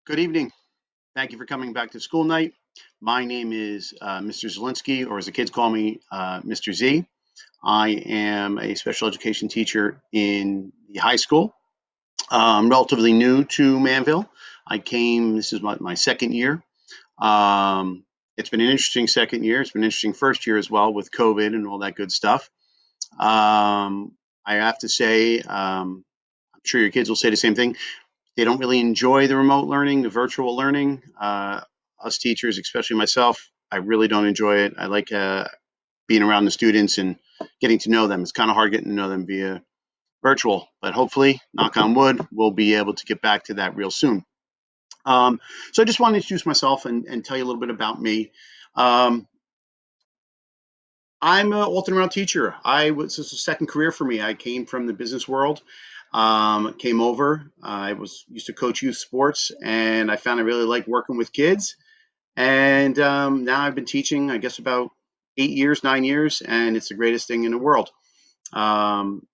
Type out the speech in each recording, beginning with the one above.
Good evening. Thank you for coming back to school night. My name is Mr. Zelinsky, or as the kids call me, Mr. Z. I am a special education teacher in the high school. I'm relatively new to Manville. This is my second year. Um, it's been an interesting second year. It's been an interesting first year as well with COVID and all that good stuff. I have to say, I'm sure your kids will say the same thing. They don't really enjoy the remote learning, the virtual learning. Us teachers, especially myself, I really don't enjoy it. I like being around the students and getting to know them. It's kind of hard getting to know them via virtual, but hopefully, knock on wood, we'll be able to get back to that real soon. Um, so I just wanted to introduce myself and tell you a little bit about me. Um, I'm an alternate round teacher. This is a second career for me. I came from the business world, came over. I was used to coach youth sports, and I found I really like working with kids. And now I've been teaching, I guess, about 8 years, 9 years, and it's the greatest thing in the world. Um,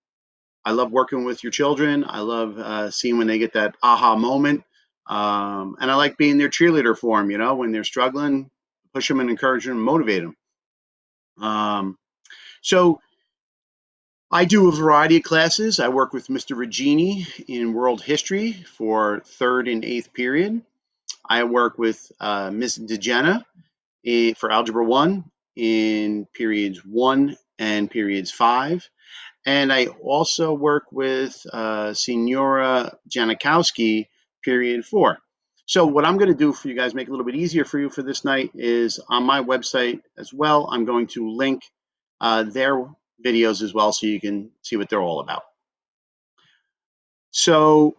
I love working with your children. I love seeing when they get that aha moment. And I like being their cheerleader for them, when they're struggling, push them and encourage them, motivate them. So I do a variety of classes. I work with Mr. Regini in world history for third and eighth period. I work with Miss DeGenna for Algebra 1 in periods 1 and periods 5. And I also work with Signora Janikowski, period 4. So what I'm going to do for you guys, make it a little bit easier for you for this night, is on my website as well, I'm going to link their videos as well so you can see what they're all about. So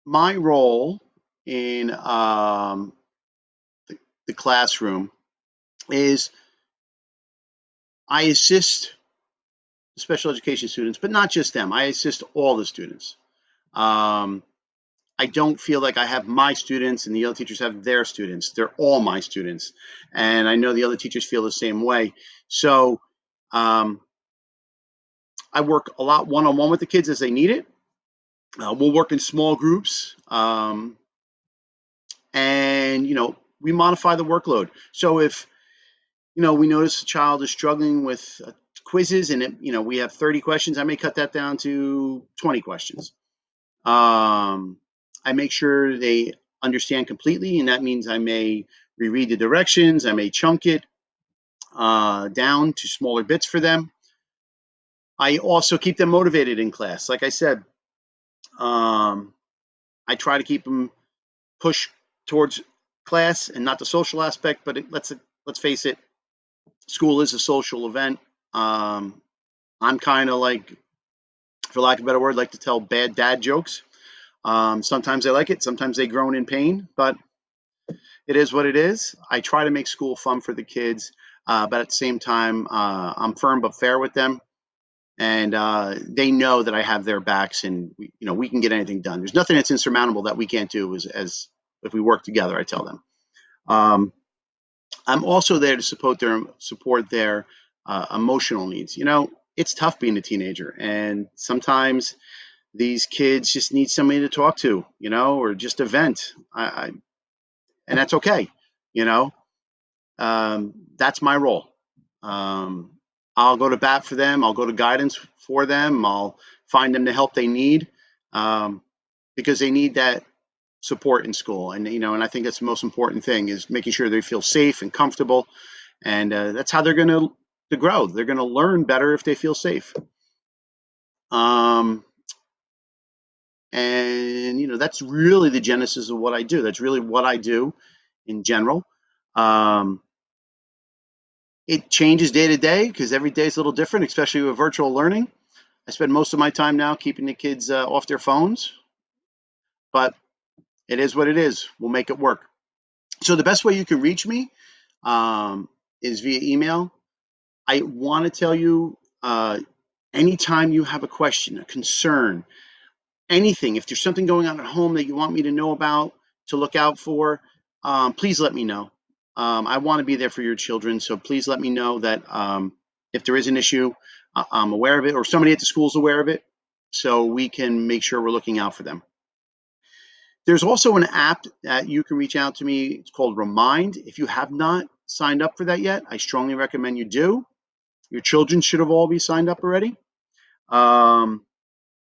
my role in the classroom is I assist special education students, but not just them. I assist all the students. Um, I don't feel like I have my students and the other teachers have their students. They're all my students. And I know the other teachers feel the same way. So um, I work a lot one on one with the kids as they need it. We'll work in small groups. And, we modify the workload. So if, we notice a child is struggling with quizzes and, we have 30 questions, I may cut that down to 20 questions. I make sure they understand completely, and that means I may reread the directions. I may chunk it down to smaller bits for them. I also keep them motivated in class. Like I said, I try to keep them push towards class and not the social aspect. But let's face it, school is a social event. I'm kind of like, for lack of a better word, like to tell bad dad jokes. Sometimes they like it, sometimes they groan in pain, but it is what it is. I try to make school fun for the kids, but at the same time, I'm firm but fair with them, and they know that I have their backs, and we can get anything done. There's nothing that's insurmountable that we can't do as if we work together. I tell them. Um, I'm also there to support their emotional needs. It's tough being a teenager, and sometimes these kids just need somebody to talk to, or just a vent. And that's okay. You know, that's my role. Um, I'll go to bat for them. I'll go to guidance for them. I'll find them the help they need um, because they need that support in school. And I think that's the most important thing is making sure they feel safe and comfortable. And that's how they're going to grow. They're going to learn better if they feel safe. Um, and that's really the genesis of what I do. That's really what I do in general. Um, It changes day to day because every day is a little different, especially with virtual learning. I spend most of my time now keeping the kids off their phones, but it is what it is. We'll make it work. So the best way you can reach me is via email. I want to tell you anytime you have a question, a concern, anything, if there's something going on at home that you want me to know about, to look out for, please let me know. I want to be there for your children, so please let me know that if there is an issue, I'm aware of it, or somebody at the school is aware of it, so we can make sure we're looking out for them. There's also an app that you can reach out to me. It's called Remind. If you have not signed up for that yet, I strongly recommend you do. Your children should have all be signed up already. Um,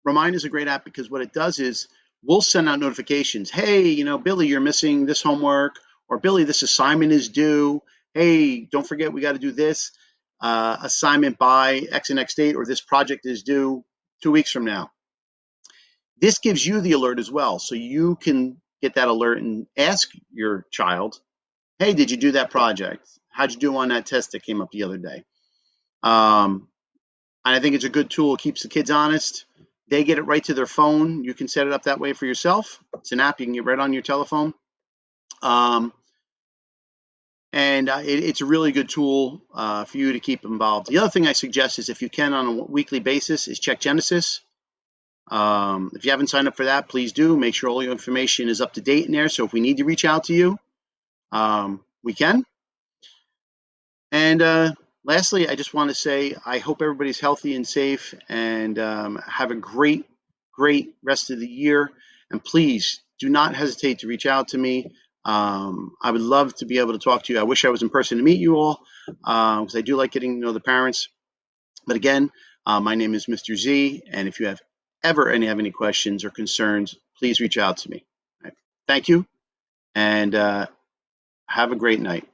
Remind is a great app because what it does is we'll send out notifications. Hey, Billy, you're missing this homework, or Billy, this assignment is due. Hey, don't forget we got to do this assignment by X and X date, or this project is due 2 weeks from now. This gives you the alert as well, so you can get that alert and ask your child, hey, did you do that project? How'd you do on that test that came up the other day? And I think it's a good tool. It keeps the kids honest. They get it right to their phone. You can set it up that way for yourself. It's an app you can get right on your telephone. And it's a really good tool for you to keep involved. The other thing I suggest is if you can on a weekly basis is check Genesis. If you haven't signed up for that, please do. Make sure all your information is up to date in there. So if we need to reach out to you, we can. And lastly, I just want to say I hope everybody's healthy and safe and have a great, great rest of the year. And please do not hesitate to reach out to me. I would love to be able to talk to you. I wish I was in person to meet you all because I do like getting to know the parents. But again, my name is Mr. Z, and if you have any questions or concerns, please reach out to me. Right. Thank you, and have a great night.